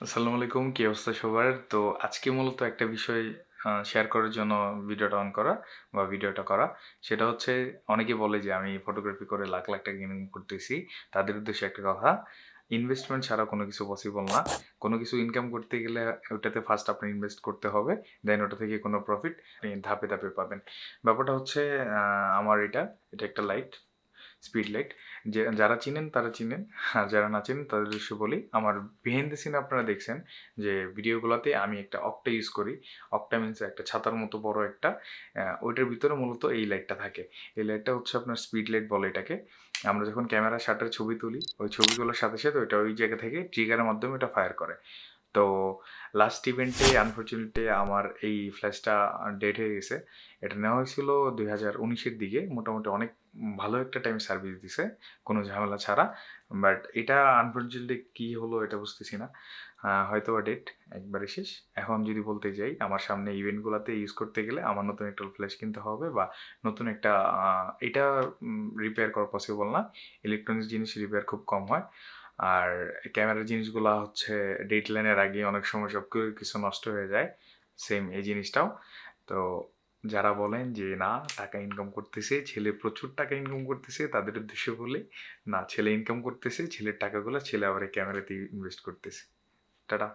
আসসালামু আলাইকুম। কি অবস্থা সবার? তো আজকে মূলত একটা বিষয় শেয়ার করার জন্য ভিডিওটা অন করা বা ভিডিওটা করা। সেটা হচ্ছে অনেকে বলে যে আমি ফটোগ্রাফি করে লাখ, লাখ টাকা ইনকাম করতেছি। তাদের উদ্দেশ্যে একটা কথা, ইনভেস্টমেন্ট ছাড়া কোনো কিছু পসিবল না। কোনো কিছু ইনকাম করতে গেলে ওটাতে ফার্স্ট আপনার ইনভেস্ট করতে হবে। দেন ওটা থেকে কোনো প্রফিট আপনি ধাপে, ধাপে পাবেন। ব্যাপারটা হচ্ছে আমার এটা একটা লাইট, স্পিড লাইট। যারা চিনেন তারা চিনেন, আর যারা না চিনেন তাদের উদ্দেশ্যে বলি, আমার বিহাইন্ড দ্য সিন আপনারা দেখছেন যে ভিডিওগুলোতে আমি একটা অক্টা ইউজ করি। অক্টা মিনস একটা ছাতার মতো বড় একটা, ওইটার ভিতরে মূলত এই লাইটটা থাকে। এই লাইটটা হচ্ছে আপনার স্পিড লাইট বলে এটাকে। আমরা যখন ক্যামেরা শাটার ছবি তুলি, ওই ছবিগুলোর সাথে, সাথে ওইটা ওই জায়গা থেকে ট্রিগারের মাধ্যমে ওটা ফায়ার করে। তো লাস্ট ইভেন্টে আনফরচুনেটলি আমার এই ফ্ল্যাশটা ডেড হয়ে গেছে। এটা নেওয়া হয়েছিল 2019-এর দিকে। মোটামুটি অনেক ভালো একটা টাইম সার্ভিস দিছে, কোনো ঝামেলা ছাড়া। বাট এটা আনফরচুনেটলি কী হলো এটা বুঝতেছি না। হয়তোবা ডেট একবারে শেষ। এখন যদি বলতে যাই, আমার সামনে ইভেন্টগুলোতে ইউজ করতে গেলে আমার নতুন একটা ফ্ল্যাশ কিনতে হবে বা নতুন একটা এটা রিপেয়ার করা পসিবল না। ইলেকট্রনিক্স জিনিস রিপেয়ার খুব কম হয়। আর ক্যামেরার জিনিসগুলা হচ্ছে ডেডলাইনের আগে অনেক সময় সব কিছু নষ্ট হয়ে যায়। সেম এই জিনিসটাও। তো যারা বলেন যে না টাকা ইনকাম করতেছে, ছেলে প্রচুর টাকা ইনকাম করতেছে, তাদের উদ্দেশ্যে বলি, না ছেলে ইনকাম করতেছে, ছেলের টাকাগুলো ছেলে আবার এই ক্যামেরাতে ইনভেস্ট করতেছে। টাটা।